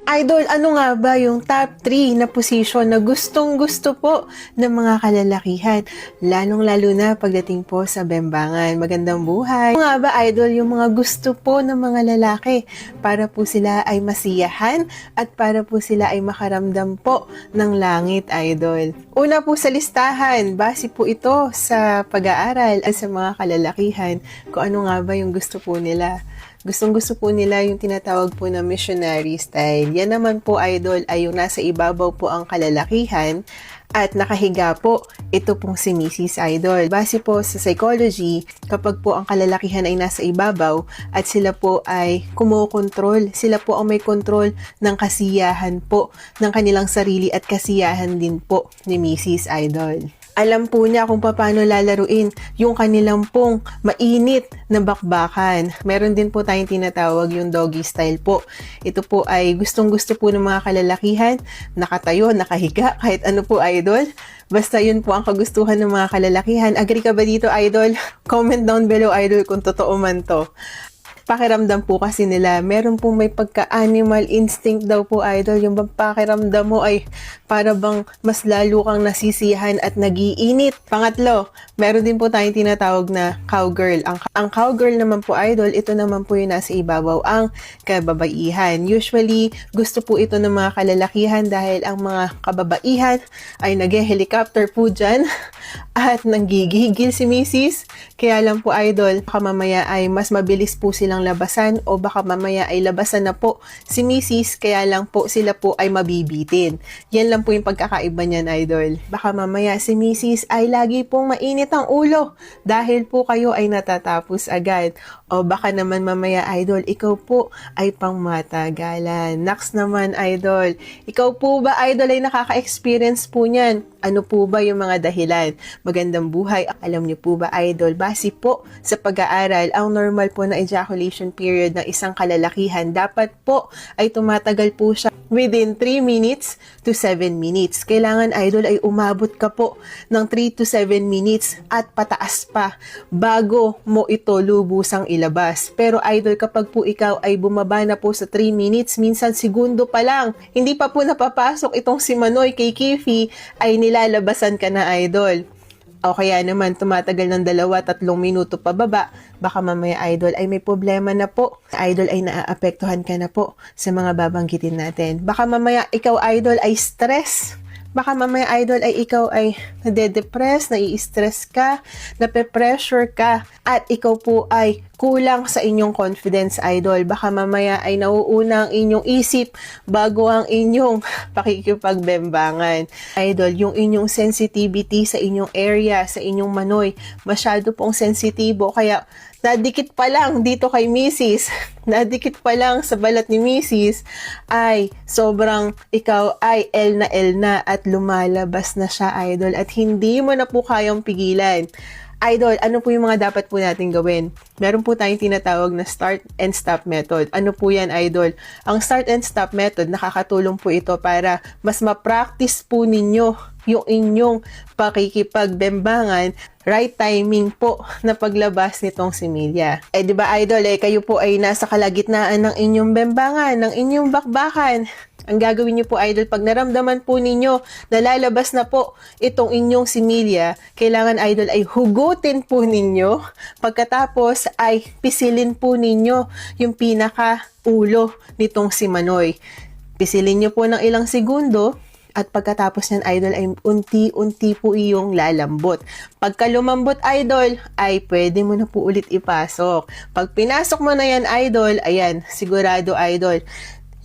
Idol, ano nga ba yung top 3 na position na gustong-gusto po ng mga kalalakihan? Lalong-lalo na pagdating po sa bembangan. Magandang buhay. Ano nga ba, Idol, yung mga gusto po ng mga lalaki para po sila ay masiyahan at para po sila ay makaramdam po ng langit, Idol? Una po sa listahan, base po ito sa pag-aaral at sa mga kalalakihan kung ano nga ba yung gusto po nila. Gustong-gusto po nila yung tinatawag po na missionary style. Yan naman po, Idol, ay yung nasa ibabaw po ang kalalakihan at nakahiga po ito pong si Mrs. Idol. Base po sa psychology, kapag po ang kalalakihan ay nasa ibabaw at sila po ay kumokontrol, sila po ang may kontrol ng kasiyahan po ng kanilang sarili at kasiyahan din po ni Mrs. Idol. Alam po niya kung paano lalaruin yung kanilang pong mainit na bakbakan. Meron din po tayong tinatawag yung doggy style po. Ito po ay gustong-gusto po ng mga kalalakihan, nakatayo, nakahiga, kahit ano po, Idol. Basta yun po ang kagustuhan ng mga kalalakihan. Agree ka ba dito, Idol? Comment down below, Idol, kung totoo man to. Pakiramdam po kasi nila, meron pong may pagka-animal instinct daw po, Idol. Yung pakiramdam mo ay para bang mas lalo kang nasisiyahan at nagiinit. Pangatlo, meron din po tayong tinatawag na cowgirl. Ang cowgirl naman po, Idol, ito naman po yung nasa ibabaw, ang kababaihan. Usually, gusto po ito ng mga kalalakihan dahil ang mga kababaihan ay nag-helicopter po dyan at nanggigigil si Mrs. Kaya lang po, Idol, baka mamaya ay mas mabilis po silang labasan o baka mamaya ay labasan na po si Mrs. Kaya lang po sila po ay mabibitin. Yan lang po yung pagkakaiba niyan, Idol. Baka mamaya si Mrs. ay lagi pong mainit ang ulo dahil po kayo ay natatapos agad. O baka naman mamaya, Idol, ikaw po ay pangmatagalan. Next naman, Idol. Ikaw po ba, Idol, ay nakaka-experience po niyan? Ano po ba yung mga dahilan? Magandang buhay. Alam niyo po ba, Idol, base po sa pag-aaral, ang normal po na ejaculation period ng isang kalalakihan dapat po ay tumatagal po siya within 3 minutes to 7 minutes. Kailangan, Idol, ay umabot ka po ng 3 to 7 minutes at pataas pa bago mo ito lubusang ilabas. Pero, Idol, kapag po ikaw ay bumaba na po sa 3 minutes, minsan segundo pa lang, hindi pa po napapasok itong si Manoy kay Kifi, ay nilalabasan ka na, Idol. O kaya naman tumatagal ng 2-3 minuto pababa, baka mamaya, Idol, ay may problema na po. Idol, ay naaapektuhan ka na po sa mga babanggitin natin. Baka mamaya ikaw, Idol, ay stress. Baka mamaya, Idol, ay ikaw ay nade-depress, nai-stress ka, nape-pressure ka, at ikaw po ay kulang sa inyong confidence, Idol. Baka mamaya ay nauuna ang inyong isip bago ang inyong pakikipagbembangan. Idol, yung inyong sensitivity sa inyong area, sa inyong manoy, masyado pong sensitibo, kaya nadikit pa lang dito kay Mrs., nadikit pa lang sa balat ni Mrs., ay sobrang ikaw ay L na at lumalabas na siya, Idol, at hindi mo na po kayang pigilan. Idol, ano po yung mga dapat po natin gawin? Meron po tayong tinatawag na start and stop method. Ano po yan, Idol? Ang start and stop method, nakakatulong po ito para mas ma-practice po ninyo yung inyong pakikipagbembangan, right timing po na paglabas nitong similya. Eh, di ba, Idol, kayo po ay nasa kalagitnaan ng inyong bembangan, ng inyong bakbakan. Ang gagawin niyo po, Idol, pag naramdaman po ninyo na lalabas na po itong inyong similya, kailangan, Idol, ay hugutin po ninyo. Pagkatapos ay pisilin po ninyo yung pinaka-ulo nitong si Manoy. Pisilin niyo po ng ilang segundo at pagkatapos ng, Idol, ay unti-unti po iyong lalambot. Pagka lumambot, Idol, ay pwede mo na po ulit ipasok. Pag pinasok mo na yan, Idol, ayan, sigurado, Idol,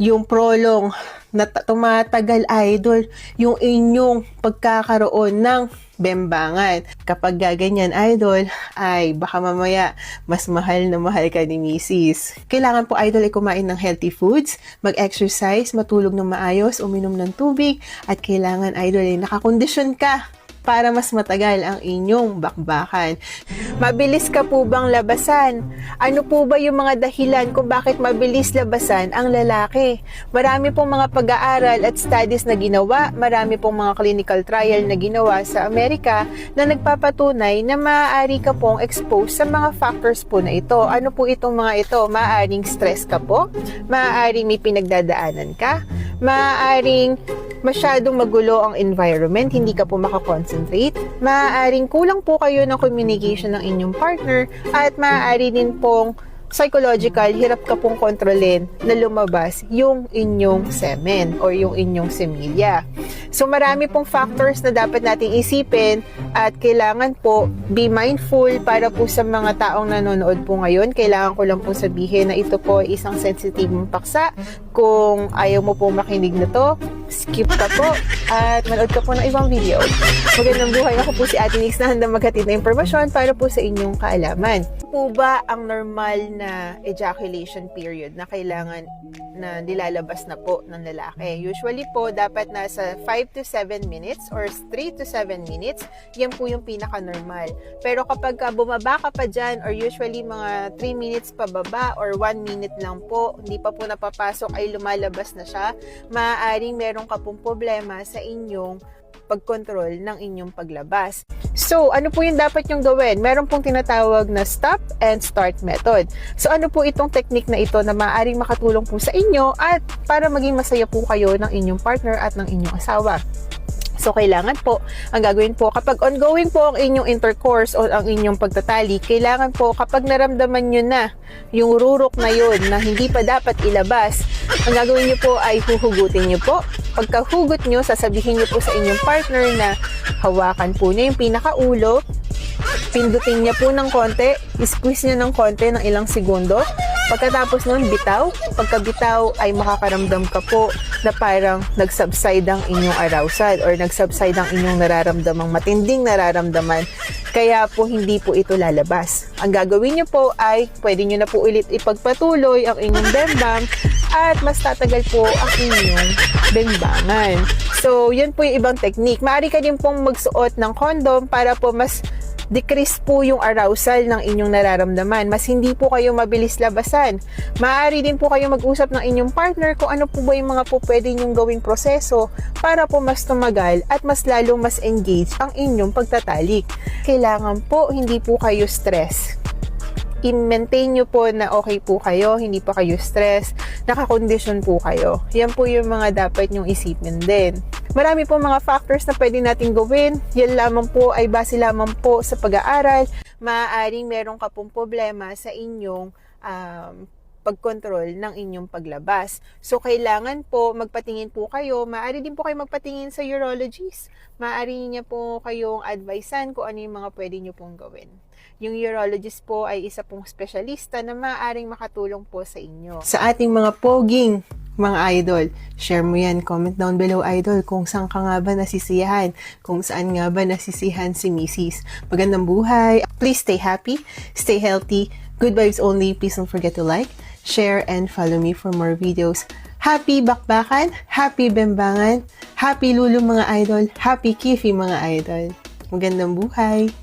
yung prolong na tumatagal, Idol, yung inyong pagkakaroon ng bembangan. Kapag gaganyan, Idol, ay baka mamaya mas mahal na mahal ka ni Mrs. Kailangan po, Idol, ay kumain ng healthy foods, mag-exercise, matulog ng maayos, uminom ng tubig, at kailangan, Idol, ay nakakondisyon ka para mas matagal ang inyong bakbakan. Mabilis ka po bang labasan? Ano po ba yung mga dahilan kung bakit mabilis labasan ang lalaki? Marami pong mga pag-aaral at studies na ginawa, marami pong mga clinical trial na ginawa sa Amerika na nagpapatunay na maaari ka pong exposed sa mga factors po na ito. Ano po itong mga ito? Maaaring stress ka po, maaaring may pinagdadaanan ka, maaaring masyadong magulo ang environment, hindi ka po makakonsentrate, maaaring kulang po kayo ng communication ng inyong partner, at maaari din pong psychological, hirap ka pong kontrolin na lumabas yung inyong semen o yung inyong semilya. So marami pong factors na dapat nating isipin at kailangan po be mindful para po sa mga taong nanonood po ngayon. Kailangan ko lang pong sabihin na ito po ay isang sensitive paksa. Kung ayaw mo po makinig na to, skip ka po at manood ka po ng ibang video. Magandang buhay, ako po si Ate Nix na handang maghatid na impormasyon para po sa inyong kaalaman. Po ba ang normal na ejaculation period na kailangan na nilalabas na po ng lalaki? Usually po, dapat nasa 5 to 7 minutes or 3 to 7 minutes. Yan po yung pinaka-normal. Pero kapag bumaba ka pa dyan or usually mga 3 minutes pababa or 1 minute lang po, hindi pa po napapasok ay lumalabas na siya, maaaring meron ka pong problema sa inyong pagkontrol ng inyong paglabas. So, ano po yung dapat yung gawin? Meron pong tinatawag na stop and start method. So, ano po itong technique na ito na maaaring makatulong po sa inyo at para maging masaya po kayo ng inyong partner at ng inyong asawa. So, kailangan po, ang gagawin po, kapag ongoing po ang inyong intercourse o ang inyong pagtatali, kailangan po, kapag naramdaman nyo na yung rurok na yun na hindi pa dapat ilabas, ang gagawin nyo po ay huhugutin nyo po. Pagkahugot nyo, sasabihin nyo po sa inyong partner na hawakan po niya yung pinakaulo, pindutin niya po ng konti, squeeze niya ng konti ng ilang segundo. Pagkatapos nun, bitaw. Pagkabitaw ay makakaramdam ka po na parang nag-subside ang inyong arousal or nag-subside ang inyong nararamdamang matinding nararamdaman. Kaya po hindi po ito lalabas. Ang gagawin nyo po ay pwede nyo na po ulit ipagpatuloy ang inyong bembang at mas tatagal po ang inyong bembangan. So, yun po yung ibang technique. Maaari ka din pong magsuot ng condom para po mas decrease po yung arousal ng inyong nararamdaman. Mas hindi po kayo mabilis labasan. Maaari din po kayo mag-usap ng inyong partner kung ano po ba yung mga po pwede nyong gawing proseso para po mas tumagal at mas lalong mas engage ang inyong pagtatalik. Kailangan po hindi po kayo stress. I-maintain nyo po na okay po kayo, hindi pa kayo stress, nakakondisyon po kayo. Yan po yung mga dapat nyong isipin din. Marami po mga factors na pwede natin gawin. Yan lamang po ay base lamang po sa pag-aaral. Maaaring meron ka pong problema sa inyong pagkontrol ng inyong paglabas. So, kailangan po magpatingin po kayo. Maaari din po kayo magpatingin sa urologist. Maaari niya po kayong advisean kung ano yung mga pwede nyo pong gawin. Yung urologist po ay isa pong espesyalista na maaaring makatulong po sa inyo. Sa ating mga poging mga idol, share mo yan, comment down below idol kung saan ka nga ba nasisiyahan, kung saan nga ba nasisiyahan si Mrs. Magandang buhay. Please stay happy, stay healthy, good vibes only. Please don't forget to like, share, and follow me for more videos. Happy bakbakan, happy bembangan, happy lulu mga idol, happy kifi mga idol. Magandang buhay.